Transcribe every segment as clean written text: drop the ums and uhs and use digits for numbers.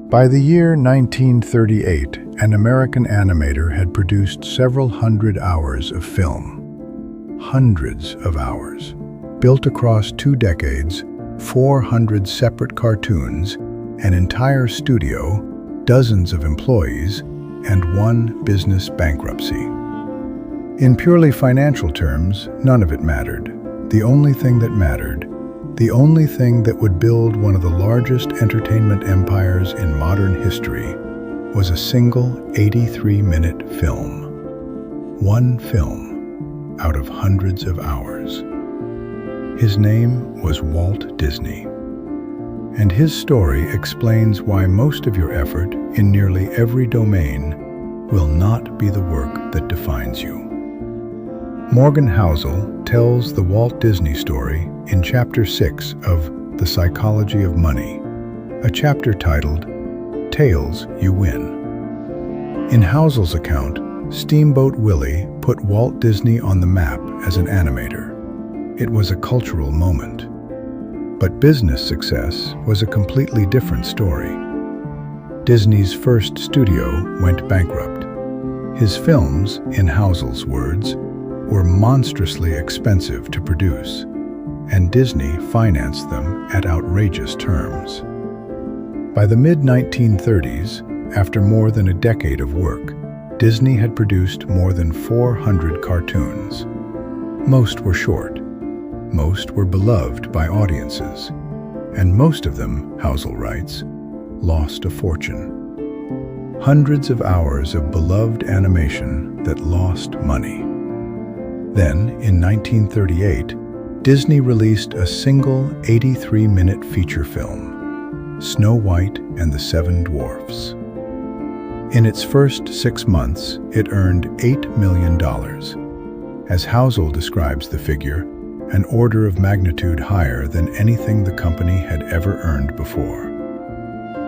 By the year 1938, an American animator had produced several hundred hours of film. Hundreds of hours. Built across 2 decades, 400 separate cartoons, an entire studio, dozens of employees, and 1 business bankruptcy. In purely financial terms, none of it mattered. The only thing that mattered, the only thing that would build one of the largest entertainment empires in modern history, was a single 83-minute film. 1 film out of hundreds of hours. His name was Walt Disney. And his story explains why most of your effort in nearly every domain will not be the work that defines you. Morgan Housel tells the Walt Disney story in Chapter 6 of The Psychology of Money, a chapter titled, Tales You Win. In Housel's account, Steamboat Willie put Walt Disney on the map as an animator. It was a cultural moment. But business success was a completely different story. Disney's first studio went bankrupt. His films, in Housel's words, were monstrously expensive to produce, and Disney financed them at outrageous terms. By the mid-1930s, after more than a decade of work, Disney had produced more than 400 cartoons. Most were short. Most were beloved by audiences, and most of them, Housel writes, lost a fortune. Hundreds of hours of beloved animation that lost money. Then, in 1938, Disney released a single 83-minute feature film, Snow White and the Seven Dwarfs. In its first 6 months, it earned $8 million. As Housel describes the figure, an order of magnitude higher than anything the company had ever earned before.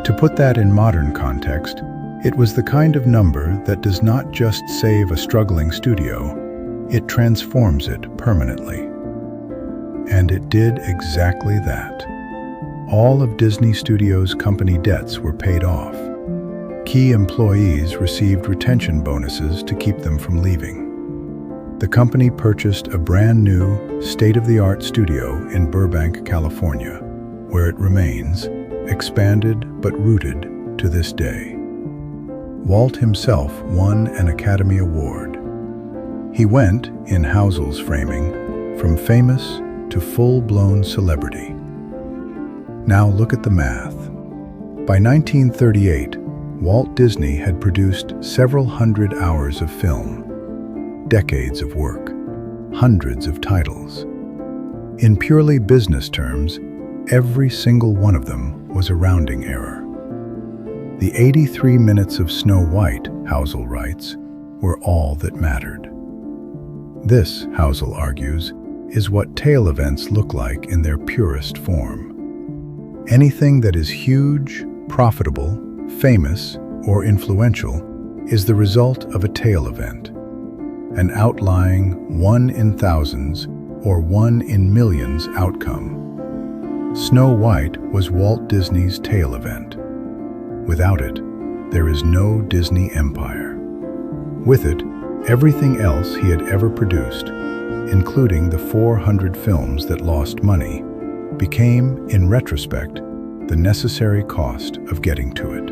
To put that in modern context, it was the kind of number that does not just save a struggling studio, it transforms it permanently. And it did exactly that. All of Disney Studios' company debts were paid off. Key employees received retention bonuses to keep them from leaving. The company purchased a brand new, state-of-the-art studio in Burbank, California, where it remains, expanded but rooted to this day. Walt himself won an Academy Award. He went, in Housel's framing, from famous to full-blown celebrity. Now look at the math. By 1938, Walt Disney had produced several hundred hours of film, decades of work, hundreds of titles. In purely business terms, every single one of them was a rounding error. The 83 minutes of Snow White, Housel writes, were all that mattered. This, Housel argues, is what tail events look like in their purest form. Anything that is huge, profitable, famous, or influential is the result of a tail event, an outlying 1 in thousands or 1 in millions outcome. Snow White was Walt Disney's tail event. Without it, there is no Disney empire. With it, everything else he had ever produced, including the 400 films that lost money, became, in retrospect, the necessary cost of getting to it.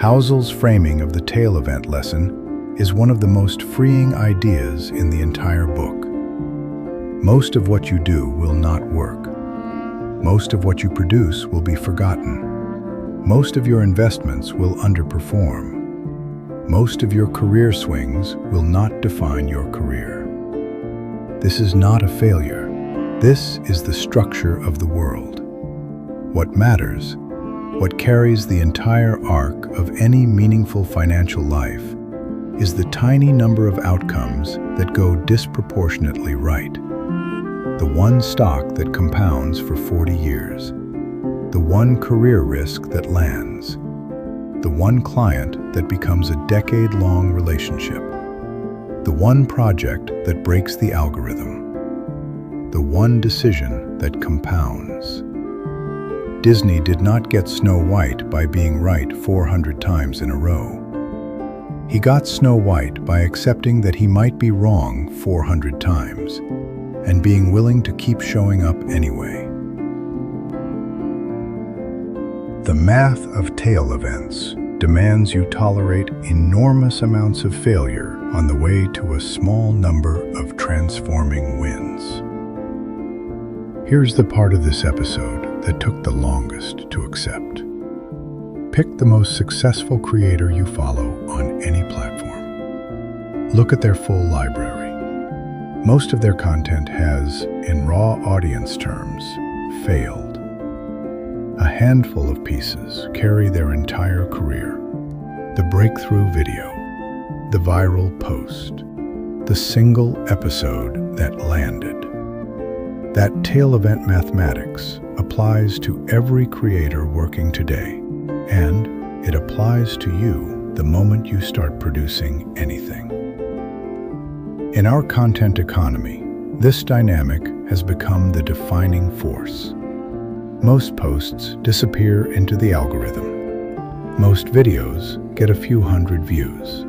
Housel's framing of the tail event lesson is one of the most freeing ideas in the entire book. Most of what you do will not work. Most of what you produce will be forgotten. Most of your investments will underperform. Most of your career swings will not define your career. This is not a failure. This is the structure of the world. What matters, what carries the entire arc of any meaningful financial life, is the tiny number of outcomes that go disproportionately right. The one stock that compounds for 40 years. The one career risk that lands. The one client that becomes a decade-long relationship. The one project that breaks the algorithm. The one decision that compounds. Disney did not get Snow White by being right 400 times in a row. He got Snow White by accepting that he might be wrong 400 times and being willing to keep showing up anyway. The math of tail events demands you tolerate enormous amounts of failure on the way to a small number of transforming wins. Here's the part of this episode that took the longest to accept. Pick the most successful creator you follow on any platform. Look at their full library. Most of their content has, in raw audience terms, failed. A handful of pieces carry their entire career. The breakthrough video, the viral post, the single episode that landed. That tail event mathematics applies to every creator working today, and it applies to you the moment you start producing anything. In our content economy, this dynamic has become the defining force. Most posts disappear into the algorithm. Most videos get a few hundred views.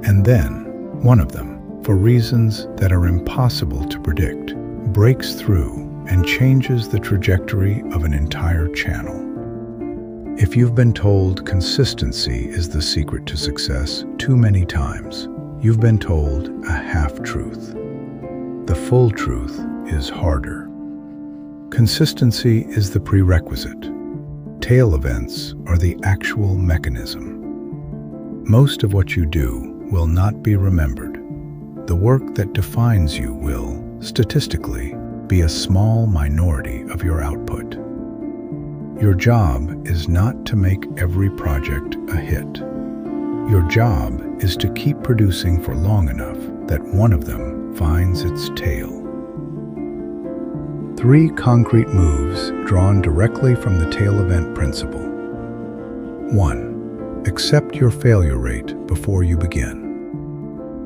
And then, one of them, for reasons that are impossible to predict, breaks through and changes the trajectory of an entire channel. If you've been told consistency is the secret to success too many times, you've been told a half-truth. The full truth is harder. Consistency is the prerequisite. Tail events are the actual mechanism. Most of what you do will not be remembered. The work that defines you will, statistically, be a small minority of your output. Your job is not to make every project a hit. Your job is to keep producing for long enough that one of them finds its tail. 3 concrete moves drawn directly from the tail event principle. 1. Accept your failure rate before you begin.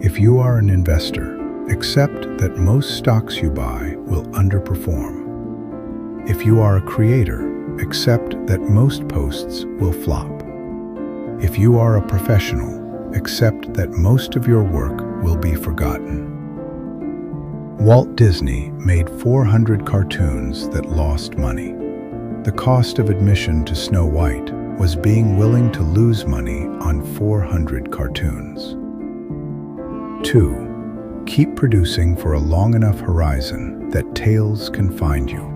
If you are an investor, accept that most stocks you buy will underperform. If you are a creator, accept that most posts will flop. If you are a professional, accept that most of your work will be forgotten. Walt Disney made 400 cartoons that lost money. The cost of admission to Snow White was being willing to lose money on 400 cartoons. 2. Keep producing for a long enough horizon that tails can find you.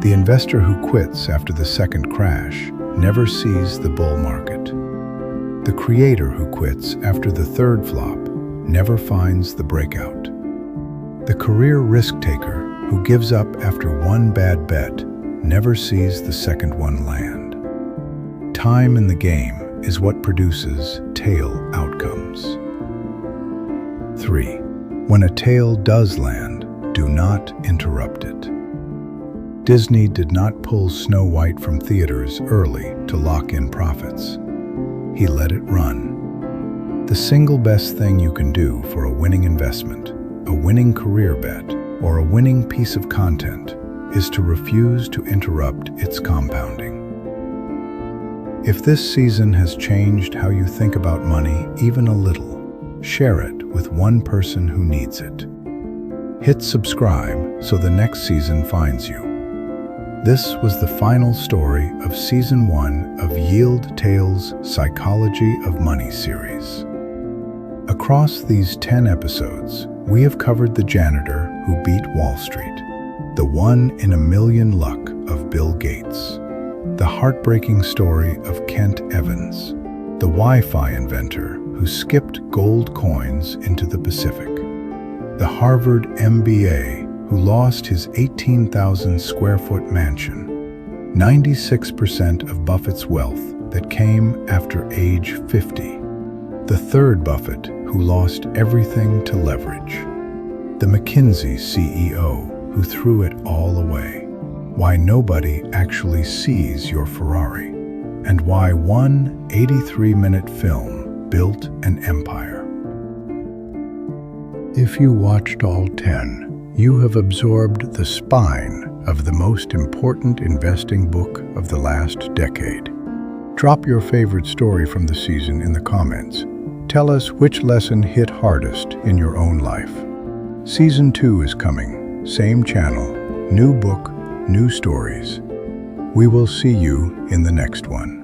The investor who quits after the second crash never sees the bull market. The creator who quits after the third flop never finds the breakout. The career risk-taker who gives up after one bad bet never sees the second one land. Time in the game is what produces tail outcomes. 3. When a tail does land, do not interrupt it. Disney did not pull Snow White from theaters early to lock in profits. He let it run. The single best thing you can do for a winning investment, a winning career bet, or a winning piece of content is to refuse to interrupt its compounding. If this season has changed how you think about money even a little, share it with one person who needs it. Hit subscribe so the next season finds you. This was the final story of Season 1 of Yield Tales' Psychology of Money series. Across these 10 episodes, we have covered the janitor who beat Wall Street, the 1 in a million luck of Bill Gates, the heartbreaking story of Kent Evans, the Wi-Fi inventor who skipped gold coins into the Pacific, the Harvard MBA who lost his 18,000 square foot mansion, 96% of Buffett's wealth that came after age 50, the third Buffett who lost everything to leverage, the McKinsey CEO who threw it all away, why nobody actually sees your Ferrari, and why one 83-minute film built an empire. If you watched all 10, you have absorbed the spine of the most important investing book of the last decade. Drop your favorite story from the season in the comments. Tell us which lesson hit hardest in your own life. Season 2 is coming. Same channel, new book, new stories. We will see you in the next one.